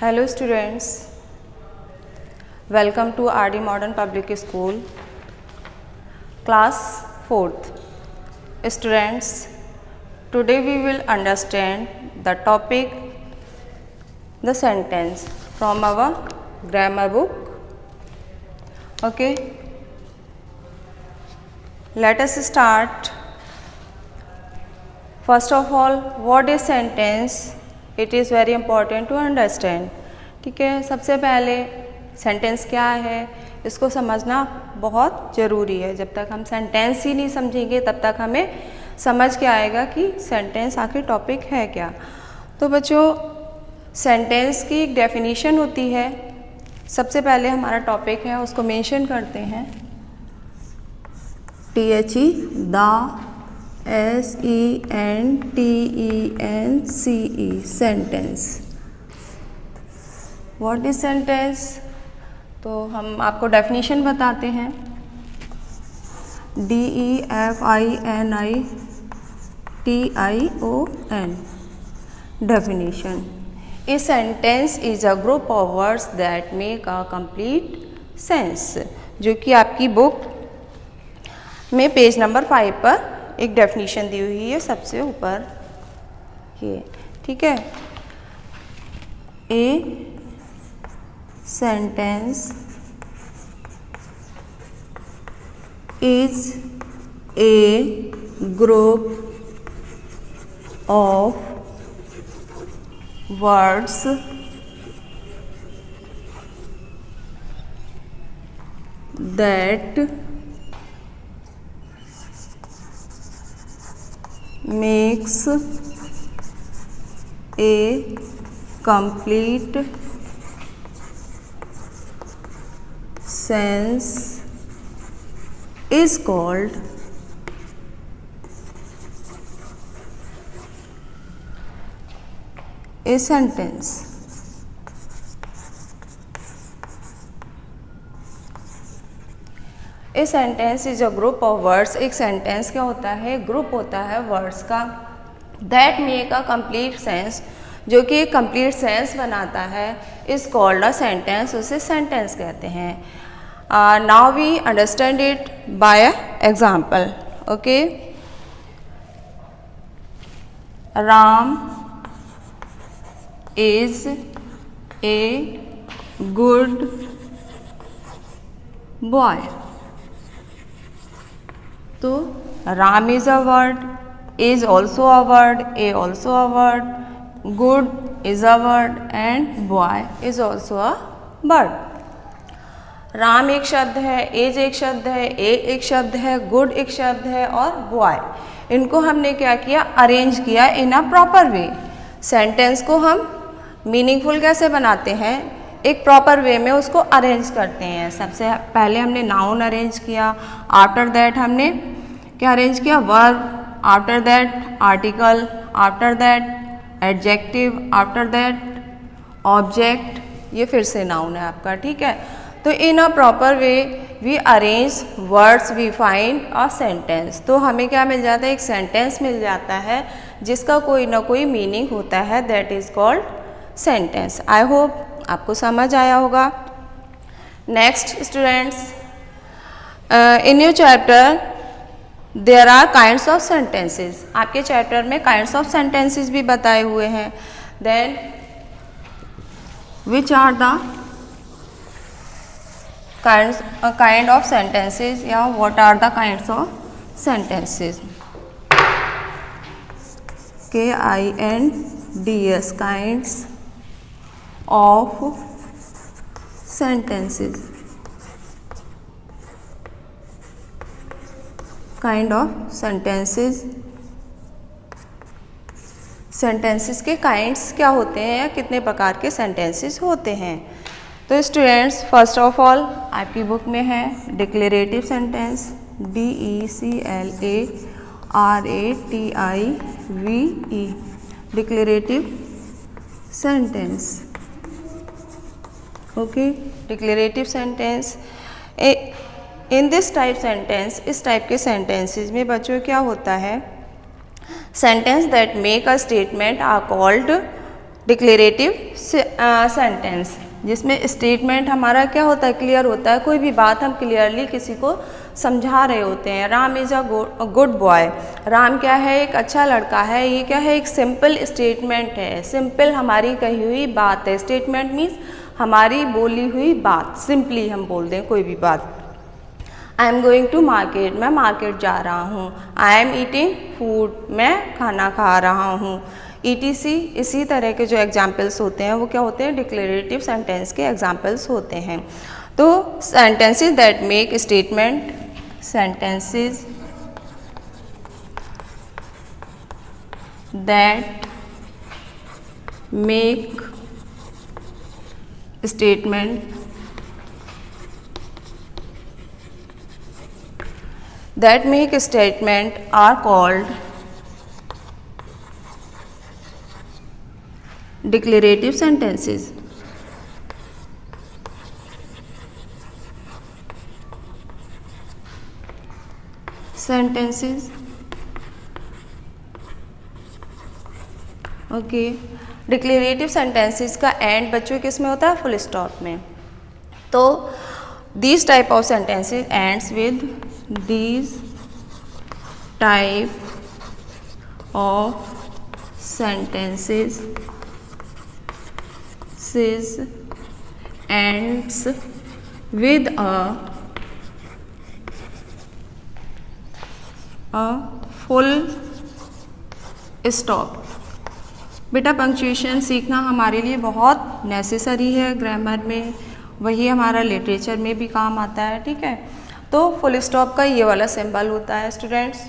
Hello students, welcome to RD Modern Public School, class 4th. Students, today we will understand the topic, the sentence from our grammar book. Okay, let us start. First of all, what is sentence? It is very important to understand. ठीक है, सबसे पहले sentence क्या है इसको समझना बहुत ज़रूरी है. जब तक हम सेंटेंस ही नहीं समझेंगे तब तक हमें समझ के आएगा कि सेंटेंस आखिर टॉपिक है क्या. तो बच्चों, सेंटेंस की एक डेफिनीशन होती है. सबसे पहले हमारा टॉपिक है उसको मेंशन करते हैं. THE the SENTENCE sentence. What is sentence? तो हम आपको डेफिनेशन बताते हैं. DEFINITION definition. A sentence is a group of words that make a complete sense, जो कि आपकी बुक में पेज नंबर 5 पर एक डेफिनेशन दी हुई है सबसे ऊपर ये. ठीक है, a sentence is a group of words that makes a complete sense is called a sentence. A sentence is a group of words. एक सेंटेंस क्या होता है? ग्रुप होता है वर्ड्स का. That make a complete sense, जो कि एक कंप्लीट सेंस बनाता है, इज कॉल्ड अ सेंटेंस. उसे सेंटेंस कहते हैं. Now we understand it by example. Okay, Ram is a good boy. तो Ram is a word, is also a word, A also a word, good is a word and boy is also a word. Ram एक शब्द है, as एक शब्द है, ए एक शब्द है, गुड एक शब्द है और बॉय. इनको हमने क्या किया? अरेंज किया इन अ प्रॉपर वे. सेंटेंस को हम मीनिंगफुल कैसे बनाते हैं? एक प्रॉपर वे में उसको अरेंज करते हैं. सबसे पहले हमने नाउन अरेंज किया, आफ्टर दैट हमने क्या अरेंज किया? Verb, after that article, after that adjective, after that object. ये फिर से नाउन है आपका. ठीक है, तो in a proper way we arrange words, we find a sentence. तो हमें क्या मिल जाता है? एक सेंटेंस मिल जाता है जिसका कोई ना कोई मीनिंग होता है. That is called sentence. I hope आपको समझ आया होगा. Next students, in your chapter there are kinds of sentences. आपके चैप्टर में काइंड्स ऑफ सेंटेंसेस भी बताए हुए हैं. Then which are the kind of sentences, या what are the kinds of sentences? KINDS kinds of sentences. Kind of sentences. Sentences के kinds क्या होते हैं या कितने प्रकार के सेंटेंसेस होते हैं? तो स्टूडेंट्स, फर्स्ट ऑफ ऑल आपकी बुक में है declarative sentence, DECLARATIVE, declarative sentence. Okay, declarative sentence. In this type sentence, इस टाइप के सेंटेंसेस में बच्चों क्या होता है? Sentence that make a statement are called declarative sentence, जिसमें स्टेटमेंट हमारा क्या होता है, क्लियर होता है। कोई भी बात हम क्लियरली किसी को समझा रहे होते हैं। Ram is a good boy, Ram क्या है, एक अच्छा लड़का है। ये क्या है, एक सिंपल स्टेटमेंट है, सिंपल हमारी कही हुई बात है। स्टेटमेंट मीन्स हमारी बोली हुई बात, सिंपली हम बोल दें कोई भी बात। I am going to market, मैं मार्केट जा रहा हूँ। आई एम ईटिंग फूड, मैं खाना खा रहा हूँ। ETC, इसी तरह के जो एग्जाम्पल्स होते हैं वो क्या होते हैं, डिक्लेरेटिव सेंटेंस के एग्जाम्पल्स होते हैं। तो sentences that make statement, sentences that make statement are called declarative sentences. Okay, declarative sentences का एंड बच्चों किस में होता है, फुल स्टॉप में। तो these type of sentences ends with these type of sentences ends with a full stop। बेटा punctuation सीखना हमारे लिए बहुत नेसेसरी है ग्रामर में, वही हमारा लिटरेचर में भी काम आता है, ठीक है। तो फुल स्टॉप का ये वाला सिंबल होता है स्टूडेंट्स।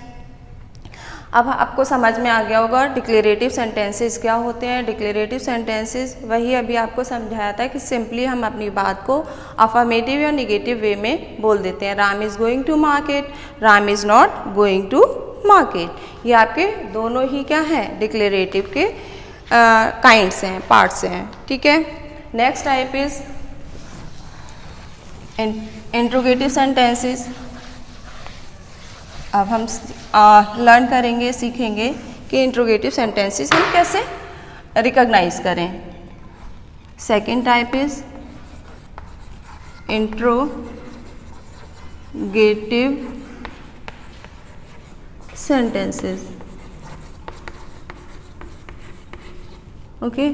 अब आपको समझ में आ गया होगा डिक्लेरेटिव सेंटेंसेस क्या होते हैं। डिक्लेरेटिव सेंटेंसेस वही अभी आपको समझाया था कि सिंपली हम अपनी बात को अफर्मेटिव या नेगेटिव वे में बोल देते हैं। Ram is going to market, Ram is not going to market. ये आपके दोनों ही क्या हैं, डिक्लेरेटिव के काइंड्स हैं, पार्ट्स हैं, ठीक है। Next type is interrogative sentences. अब हम लर्न करेंगे, सीखेंगे कि इंट्रोगेटिव सेंटेंसेस हम कैसे रिकॉग्नाइज करें। Second type is interrogative sentences. Okay,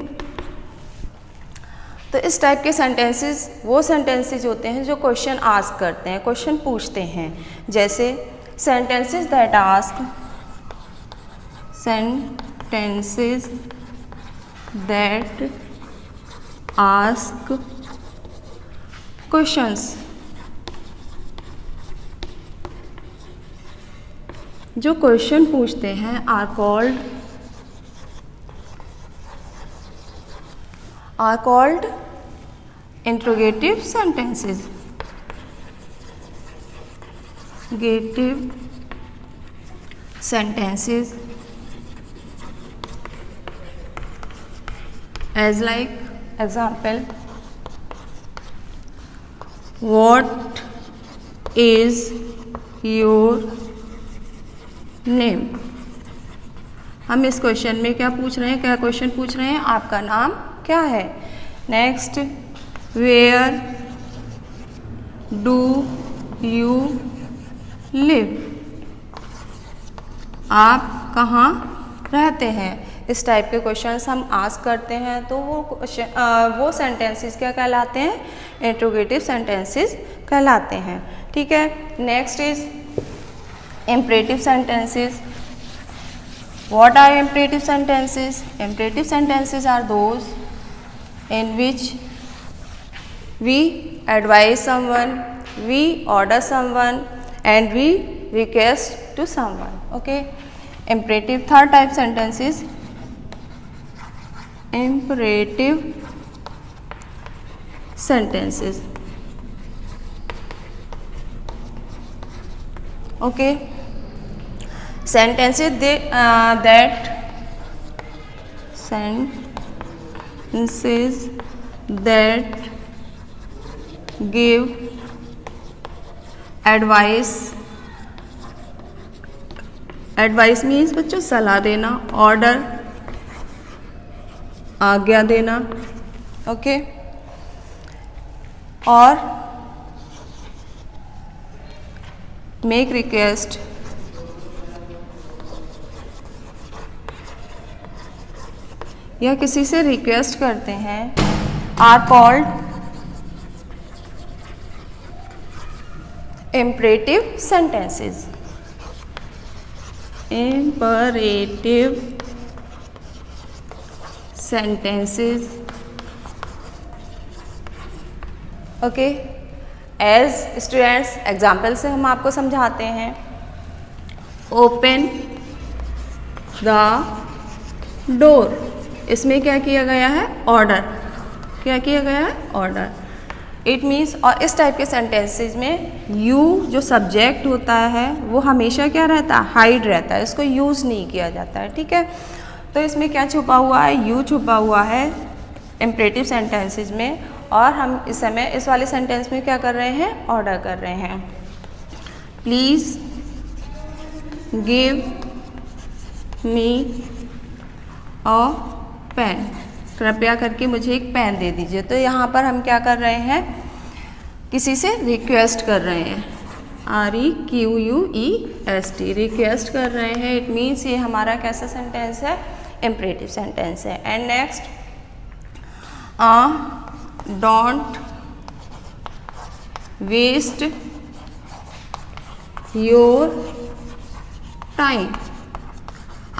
तो इस टाइप के सेंटेंसेस वो सेंटेंसेस होते हैं जो क्वेश्चन आस्क करते हैं, क्वेश्चन पूछते हैं। जैसे sentences that ask questions। जो क्वेश्चन पूछते हैं are called interrogative sentences। Negative sentences as like example, what is your name। हम इस क्वेश्चन में क्या पूछ रहे हैं, क्या क्वेश्चन पूछ रहे हैं, आपका नाम क्या है। Next, where do you live, आप कहाँ रहते हैं। इस टाइप के क्वेश्चंस हम आस्क करते हैं तो वो सेंटेंसेस क्या कहलाते हैं, इंट्रोगेटिव सेंटेंसेस कहलाते हैं, ठीक है। Next is imperative sentences. What are imperative sentences? Imperative sentences are those in which we advise someone, we order someone and we request to someone। okay, imperative। third type sentence is imperative sentences। okay, sentences that give advice. Advice means बच्चों सलाह देना। Order आज्ञा देना, okay. और make request, या किसी से request करते हैं, are called imperative sentences. imperative sentences, okay. As students example से हम आपको समझाते हैं। ओपन द डोर, इसमें क्या किया गया है, ऑर्डर। क्या किया गया है, ऑर्डर। इट मीन्स, और इस टाइप के सेंटेंसेस में यू जो सब्जेक्ट होता है वो हमेशा क्या रहता है, हाइड रहता है, इसको यूज़ नहीं किया जाता है, ठीक है। तो इसमें क्या छुपा हुआ है, यू छुपा हुआ है इम्परेटिव सेंटेंसेस में, और हम इस समय इस वाले सेंटेंस में क्या कर रहे हैं, ऑर्डर कर रहे हैं। Please give me a pen, कृपया करके मुझे एक पेन दे दीजिए। तो यहाँ पर हम क्या कर रहे हैं, किसी से रिक्वेस्ट कर रहे हैं, REQUEST, रिक्वेस्ट कर रहे हैं। इट मीन्स ये हमारा कैसा सेंटेंस है, इम्परेटिव सेंटेंस है। And next, don't waste your time,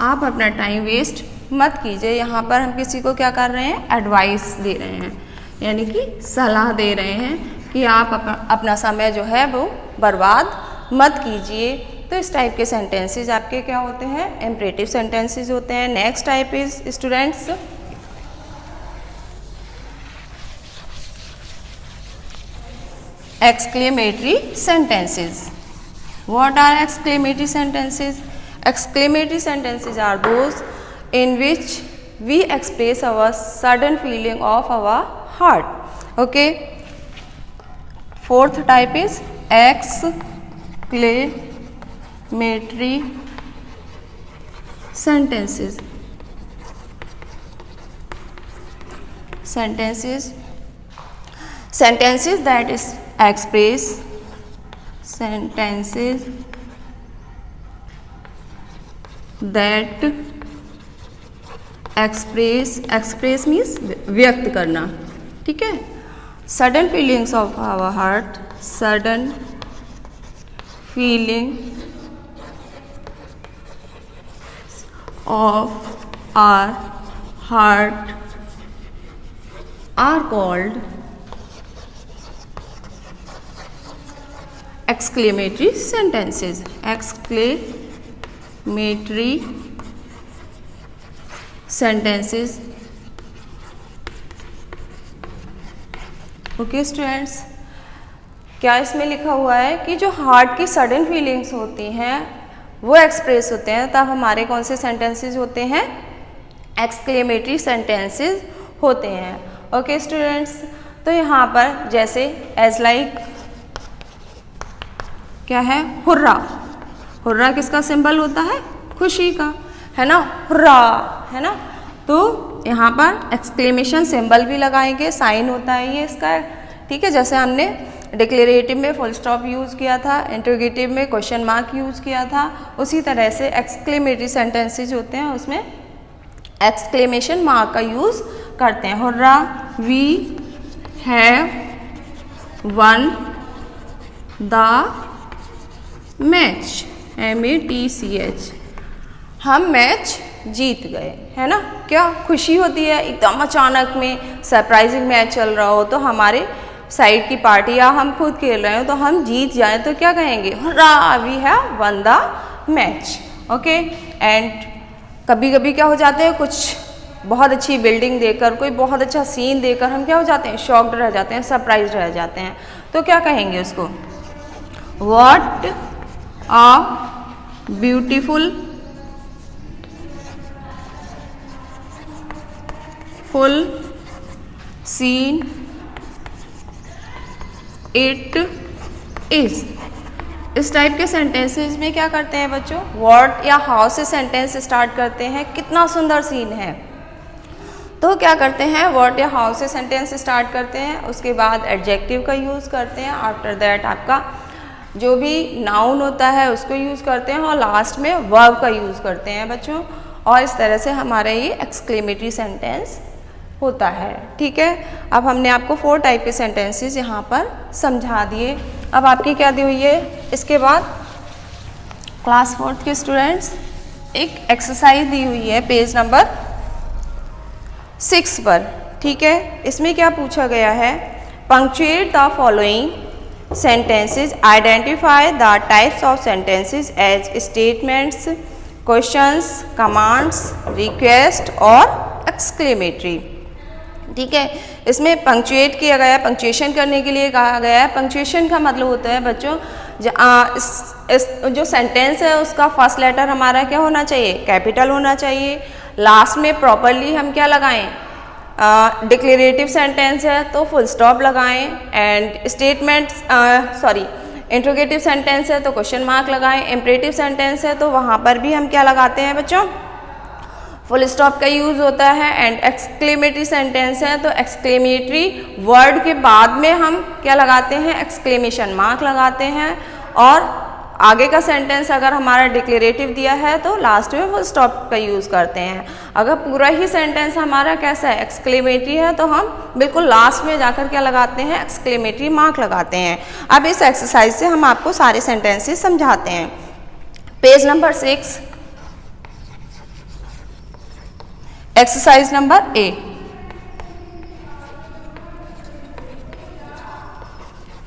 आप अपना टाइम वेस्ट मत कीजिए। यहाँ पर हम किसी को क्या कर रहे हैं, एडवाइस दे रहे हैं, यानी कि सलाह दे रहे हैं कि आप अपना समय जो है वो बर्बाद मत कीजिए। तो इस टाइप के सेंटेंसेस आपके क्या होते हैं, इम्परेटिव सेंटेंसेस होते हैं। Next type is students exclamatory sentences. What are exclamatory sentences? Exclamatory sentences are those in which we express our sudden feeling of our heart. Okay. Fourth type is exclamatory sentences. Sentences that is express, sentences that express means व्यक्त करना, ठीक है। sudden feelings of our heart, sudden feeling of our heart are called exclamatory sentences. Exclamatory sentences. Okay students, क्या इसमें लिखा हुआ है कि जो हार्ट की सडन फीलिंग्स होती हैं वो एक्सप्रेस होते हैं, तब हमारे कौन से सेंटेंसेस होते हैं, एक्सक्लेमेटरी सेंटेंसेस होते हैं। ओके स्टूडेंट्स, तो यहाँ पर जैसे एज लाइक क्या है, हुर्रा। हुर्रा किसका सिंबल होता है, खुशी का, है ना, हुर्रा, है ना। तो यहाँ पर एक्सक्लेमेशन सिंबल भी लगाएंगे, साइन होता है ये इसका, ठीक है। जैसे हमने डिक्लेरेटिव में फुल स्टॉप यूज़ किया था, इंटरोगेटिव में क्वेश्चन मार्क यूज़ किया था, उसी तरह से एक्सक्लेमेटरी सेंटेंसेज होते हैं उसमें एक्सक्लेमेशन मार्क का यूज़ करते हैं। Hurrah, we have won the match, MATCH, हम मैच जीत गए, है ना। क्या खुशी होती है, एकदम अचानक में सरप्राइजिंग मैच चल रहा हो तो हमारे साइड की पार्टी या हम खुद खेल रहे हो तो हम जीत जाएं तो क्या कहेंगे, hurrah we have won the match. Okay. And कभी कभी क्या हो जाते हैं, कुछ बहुत अच्छी बिल्डिंग देखकर, कोई बहुत अच्छा सीन देखकर हम क्या हो जाते हैं, शॉक्ड रह जाते हैं, सरप्राइज रह जाते हैं, तो क्या कहेंगे उसको, what a beautiful full seen it is. इस टाइप के सेंटेंसेस में क्या करते हैं बच्चों, व्हाट या हाउ से सेंटेंस स्टार्ट करते हैं, कितना सुंदर सीन है, तो क्या करते हैं, व्हाट या हाउ से सेंटेंस स्टार्ट करते हैं, उसके बाद एडजेक्टिव का यूज़ करते हैं, आफ्टर दैट आपका जो भी नाउन होता है उसको यूज़ करते हैं और लास्ट में वर्ब का यूज़ करते हैं बच्चों। और इस तरह से हमारा ये एक्सक्लेमेटरी सेंटेंस होता है। ठीक है, अब हमने आपको 4 टाइप के सेंटेंसेस यहाँ पर समझा दिए। अब आपकी क्या दी हुई है, इसके बाद क्लास 4th के स्टूडेंट्स एक एक्सरसाइज दी हुई है पेज नंबर 6 पर। ठीक है, इसमें क्या पूछा गया है, punctuate the following sentences, identify the types of sentences as statements, questions, commands, request और exclamatory। ठीक है, इसमें पंक्चुएट किया गया है, पंक्चुएशन करने के लिए कहा गया है। पंक्चुएशन का मतलब होता है बच्चों जो सेंटेंस है उसका फर्स्ट लेटर हमारा क्या होना चाहिए, कैपिटल होना चाहिए। लास्ट में प्रॉपरली हम क्या लगाएं, डिक्लेरेटिव सेंटेंस है तो फुल स्टॉप लगाएं, एंड स्टेटमेंट इंट्रोगेटिव सेंटेंस है तो क्वेश्चन मार्क लगाएं, इम्परेटिव सेंटेंस है तो वहाँ पर भी हम क्या लगाते हैं बच्चों, फुल स्टॉप का यूज़ होता है। एंड एक्सक्लेमेटरी सेंटेंस है तो एक्सक्लेमेटरी वर्ड के बाद में हम क्या लगाते हैं, एक्सक्लेमेशन मार्क लगाते हैं। और आगे का सेंटेंस अगर हमारा डिक्लेरेटिव दिया है तो लास्ट में फुल स्टॉप का यूज़ करते हैं। अगर पूरा ही सेंटेंस हमारा कैसा है, एक्सक्लेमेटरी है, तो हम बिल्कुल लास्ट में जाकर क्या लगाते हैं, एक्सक्लेमेटरी मार्क लगाते हैं। अब इस एक्सरसाइज से हम आपको सारे सेंटेंसेस समझाते हैं। Page number 6, exercise number A.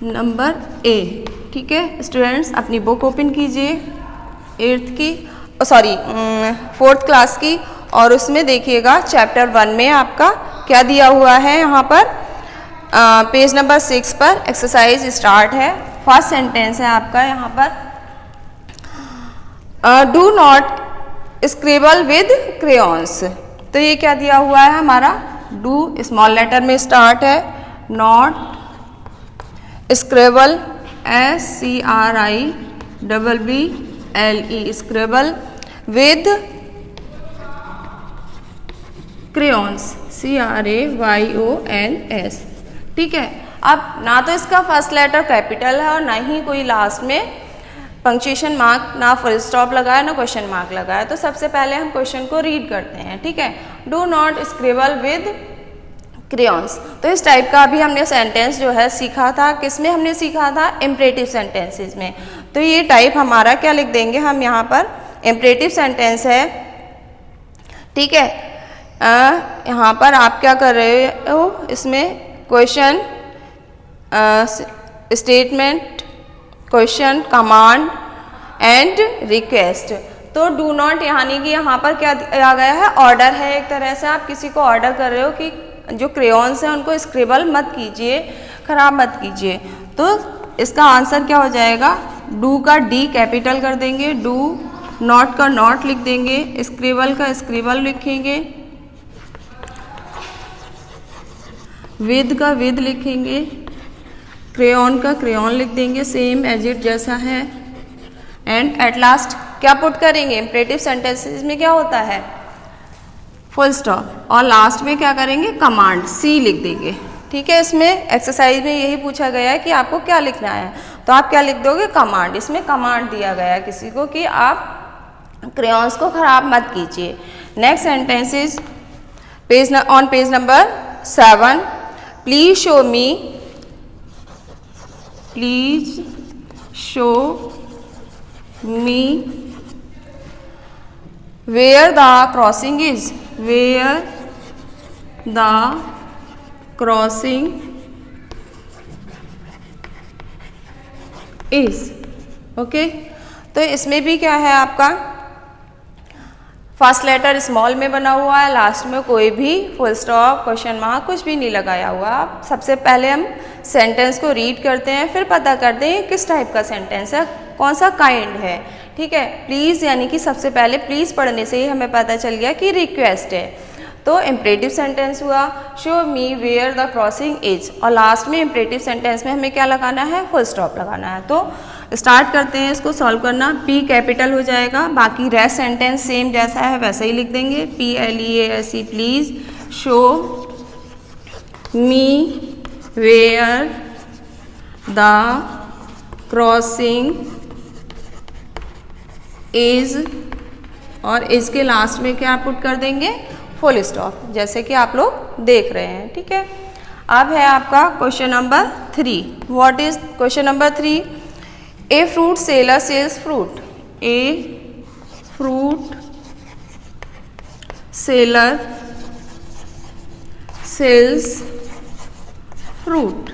Number A, ठीक है स्टूडेंट्स, अपनी बुक ओपन कीजिए 4th क्लास की, और उसमें देखिएगा चैप्टर 1 में आपका क्या दिया हुआ है। यहाँ पर पेज नंबर 6 पर एक्सरसाइज स्टार्ट है। फर्स्ट सेंटेंस है आपका यहाँ पर, do not scribble with crayons. तो ये क्या दिया हुआ है हमारा, डू स्मॉल लेटर में स्टार्ट है, not scribble SCRIBBLE scribble with crayons CRAYONS। ठीक है, अब ना तो इसका फर्स्ट लेटर कैपिटल है और ना ही कोई लास्ट में पंक्चुएशन मार्क, ना फुल स्टॉप लगाया ना क्वेश्चन मार्क लगाया। तो सबसे पहले हम क्वेश्चन को रीड करते हैं। ठीक है, do not scribble with crayons. तो इस टाइप का अभी हमने सेंटेंस जो है सीखा था, किसमें हमने सीखा था, इम्परेटिव सेंटेंसेस में। तो ये टाइप हमारा क्या लिख देंगे हम यहाँ पर, इम्परेटिव सेंटेंस है। ठीक है, यहाँ पर आप क्या कर रहे हो, इसमें question, statement, question, command and request. तो डू नॉट यानी कि यहाँ पर क्या दिया गया है, ऑर्डर है। एक तरह से आप किसी को ऑर्डर कर रहे हो कि जो क्रेयॉन्स हैं उनको स्क्रिबल मत कीजिए, खराब मत कीजिए। तो इसका आंसर क्या हो जाएगा, डू का डी कैपिटल कर देंगे, डू, नॉट का नॉट लिख देंगे, स्क्रिबल का स्क्रिबल लिखेंगे, विद का विद लिखेंगे, क्रेयॉन का क्रेयॉन लिख देंगे, सेम एज इट जैसा है। एंड एट लास्ट क्या पुट करेंगे, इम्परेटिव सेंटेंसेस में क्या होता है, फुल स्टॉप, और लास्ट में क्या करेंगे, कमांड, सी लिख देंगे। ठीक है, इसमें एक्सरसाइज में यही पूछा गया है कि आपको क्या लिखना है, तो आप क्या लिख दोगे, कमांड। इसमें कमांड दिया गया है किसी को कि आप क्रेयॉन्स को खराब मत कीजिए। Next sentence is on page number 7, please show me, please show me where the crossing is, where the crossing is। Okay, तो इसमें भी क्या है आपका, फर्स्ट लेटर स्मॉल में बना हुआ है, लास्ट में कोई भी फुल स्टॉप, क्वेश्चन मार्क कुछ भी नहीं लगाया हुआ। सबसे पहले हम सेंटेंस को रीड करते हैं, फिर पता करते हैं किस टाइप का सेंटेंस है, कौन सा काइंड है। ठीक है, प्लीज़ यानी कि सबसे पहले प्लीज़ पढ़ने से ही हमें पता चल गया कि रिक्वेस्ट है। तो इम्परेटिव सेंटेंस हुआ, show me where the crossing is, और लास्ट में इम्परेटिव सेंटेंस में हमें क्या लगाना है, फुल स्टॉप लगाना है। तो स्टार्ट करते हैं इसको सॉल्व करना। पी कैपिटल हो जाएगा, बाकी रेस्ट सेंटेंस सेम जैसा है वैसा ही लिख देंगे, PLEASE, please show me where the crossing is, और इसके लास्ट में क्या पुट कर देंगे, फुल स्टॉप, जैसे कि आप लोग देख रहे हैं। ठीक है, अब है आपका question number 3। What is question number 3? A fruit seller sales fruit. A fruit seller sales fruit.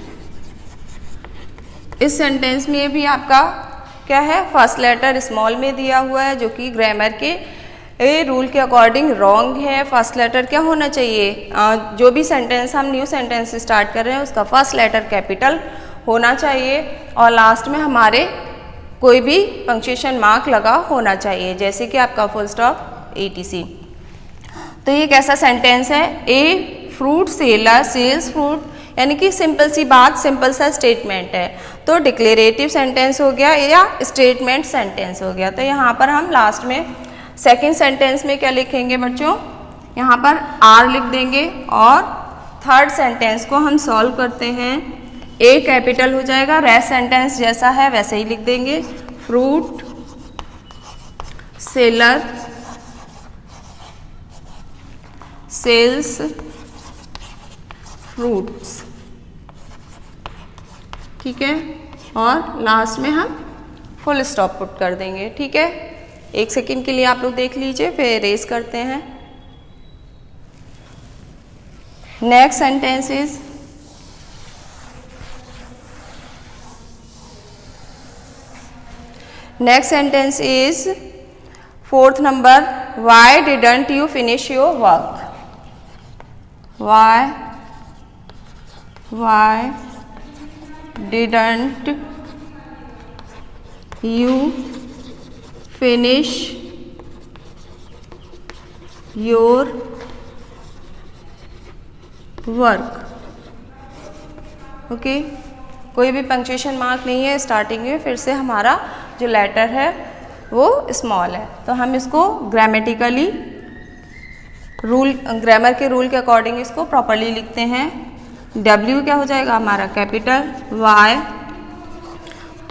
इस सेंटेंस में भी आपका क्या है, फर्स्ट लेटर स्मॉल में दिया हुआ है, जो कि ग्रामर के रूल के अकॉर्डिंग रॉन्ग है। फर्स्ट लेटर क्या होना चाहिए, जो भी सेंटेंस हम न्यू सेंटेंस स्टार्ट कर रहे हैं उसका फर्स्ट लेटर कैपिटल होना चाहिए, और लास्ट में हमारे कोई भी पंक्चुएशन मार्क लगा होना चाहिए, जैसे कि आपका फुल स्टॉप etc। तो ये कैसा सेंटेंस है, a fruit seller sales fruit, यानी कि सिंपल सी बात, सिंपल सा स्टेटमेंट है। तो डिक्लेरेटिव सेंटेंस हो गया या स्टेटमेंट सेंटेंस हो गया। तो यहाँ पर हम लास्ट में सेकंड सेंटेंस में क्या लिखेंगे बच्चों, यहाँ पर आर लिख देंगे, और थर्ड सेंटेंस को हम सॉल्व करते हैं। ए कैपिटल हो जाएगा, रेस्ट सेंटेंस जैसा है वैसे ही लिख देंगे, फ्रूट सेलर सेल्स फ्रूट्स। ठीक है, और लास्ट में हम फुल स्टॉप पुट कर देंगे। ठीक है, एक सेकंड के लिए आप लोग देख लीजिए, फिर इरेज करते हैं। Next sentence is fourth number, Y didn't you finish your work. Y didn't you finish your work. Okay, कोई भी पंक्चुएशन मार्क नहीं है स्टार्टिंग में, फिर से हमारा जो लेटर है वो स्मॉल है, तो हम इसको ग्रामेटिकली रूल, ग्रामर के रूल के अकॉर्डिंग इसको प्रॉपरली लिखते हैं। W क्या हो जाएगा हमारा कैपिटल, Y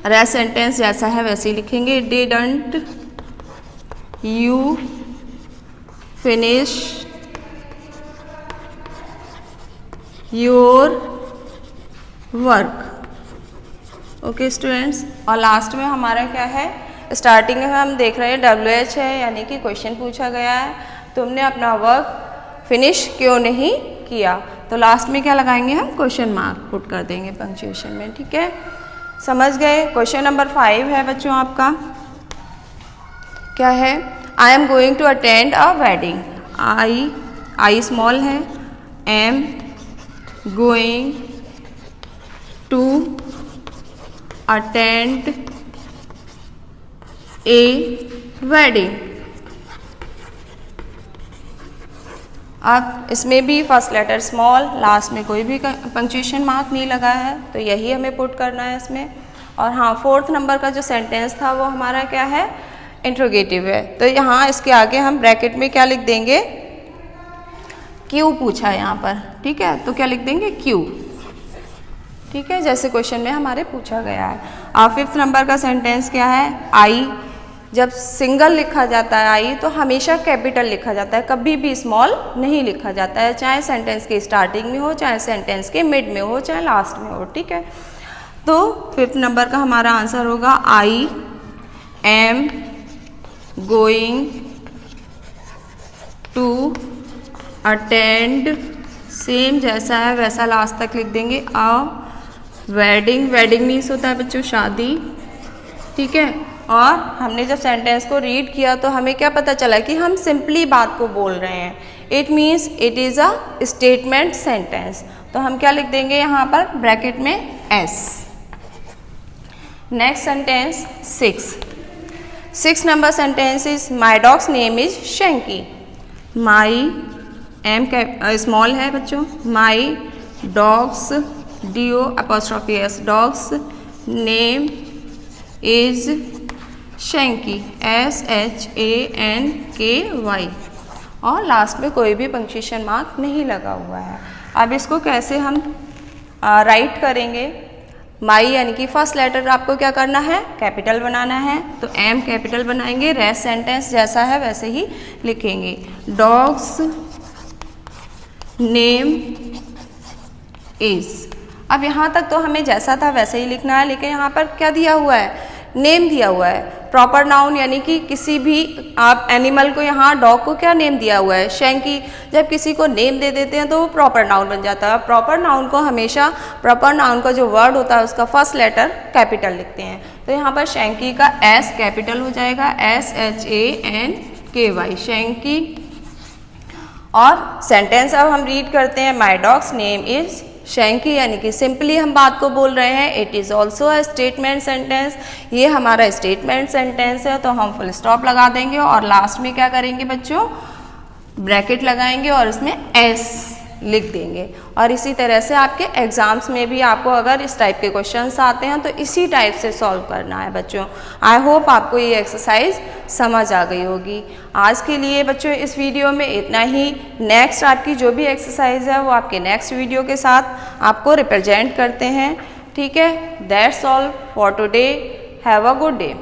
रेस्ट सेंटेंस जैसा है वैसे ही लिखेंगे, didn't you finish your work. Okay students, और लास्ट में हमारा क्या है, स्टार्टिंग में हम देख रहे हैं WH है, यानी कि क्वेश्चन पूछा गया है, तुमने अपना वर्क फिनिश क्यों नहीं किया। तो लास्ट में क्या लगाएंगे हम, क्वेश्चन मार्क पुट कर देंगे पंक्चुएशन में। ठीक है, समझ गए। क्वेश्चन नंबर 5 है बच्चों आपका, क्या है, I am going to attend a wedding. I small है, am going to attend a wedding. अब इसमें भी फर्स्ट लेटर स्मॉल, लास्ट में कोई भी पंक्चुएशन मार्क नहीं लगा है, तो यही हमें पुट करना है इसमें। और हाँ, फोर्थ नंबर का जो सेंटेंस था वो हमारा क्या है, इंट्रोगेटिव है, तो यहाँ इसके आगे हम ब्रैकेट में क्या लिख देंगे, क्यू पूछा है यहाँ पर। ठीक है, तो क्या लिख देंगे, क्यू। ठीक है, जैसे क्वेश्चन में हमारे पूछा गया है। और फिफ्थ नंबर का सेंटेंस क्या है, आई जब सिंगल लिखा जाता है आई तो हमेशा कैपिटल लिखा जाता है, कभी भी स्मॉल नहीं लिखा जाता है, चाहे सेंटेंस के स्टार्टिंग में हो, चाहे सेंटेंस के मिड में हो, चाहे लास्ट में हो। ठीक है, तो फिफ्थ नंबर का हमारा आंसर होगा, I am going to attend, same जैसा है वैसा लास्ट तक लिख देंगे, अ वेडिंग। वेडिंग मीन्स होता है बच्चों शादी। ठीक है, और हमने जब सेंटेंस को रीड किया तो हमें क्या पता चला कि हम सिंपली बात को बोल रहे हैं। It means it is a statement sentence, तो हम क्या लिख देंगे यहाँ पर ब्रैकेट में S. Next sentence 6 number sentence is my dog's name is Shanky. My M small है बच्चों, my dog's DO' dog's name is Shanky SHANKY। और लास्ट में कोई भी पंक्चुएशन मार्क नहीं लगा हुआ है। अब इसको कैसे हम राइट करेंगे, माई यानी कि फर्स्ट लेटर आपको क्या करना है, कैपिटल बनाना है, तो एम कैपिटल बनाएंगे, रेस्ट सेंटेंस जैसा है वैसे ही लिखेंगे। डॉग्स नेम इज, अब यहाँ तक तो हमें जैसा था वैसे ही लिखना है, लेकिन यहाँ पर क्या दिया हुआ है, नेम दिया हुआ है, प्रॉपर नाउन यानी कि किसी भी आप एनिमल को, यहाँ डॉग को क्या नेम दिया हुआ है, शैंकी। जब किसी को नेम दे देते हैं तो वो प्रॉपर नाउन बन जाता है। प्रॉपर नाउन को हमेशा, प्रॉपर नाउन का जो वर्ड होता है उसका फर्स्ट लेटर कैपिटल लिखते हैं, तो यहाँ पर शैंकी का एस कैपिटल हो जाएगा, SHANKY, शैंकी। और सेंटेंस अब हम रीड करते हैं, माई डॉग्स नेम इज शैंकी, यानी कि सिंपली हम बात को बोल रहे हैं। It is also a statement sentence, ये हमारा स्टेटमेंट सेंटेंस है, तो हम फुल स्टॉप लगा देंगे और लास्ट में क्या करेंगे बच्चों, ब्रैकेट लगाएंगे और इसमें एस लिख देंगे। और इसी तरह से आपके एग्जाम्स में भी आपको अगर इस टाइप के क्वेश्चंस आते हैं तो इसी टाइप से सॉल्व करना है बच्चों। आई होप आपको ये एक्सरसाइज समझ आ गई होगी। आज के लिए बच्चों इस वीडियो में इतना ही। नेक्स्ट आपकी जो भी एक्सरसाइज है वो आपके नेक्स्ट वीडियो के साथ आपको रिप्रेजेंट करते हैं, ठीक है। That's all for today, have a good day.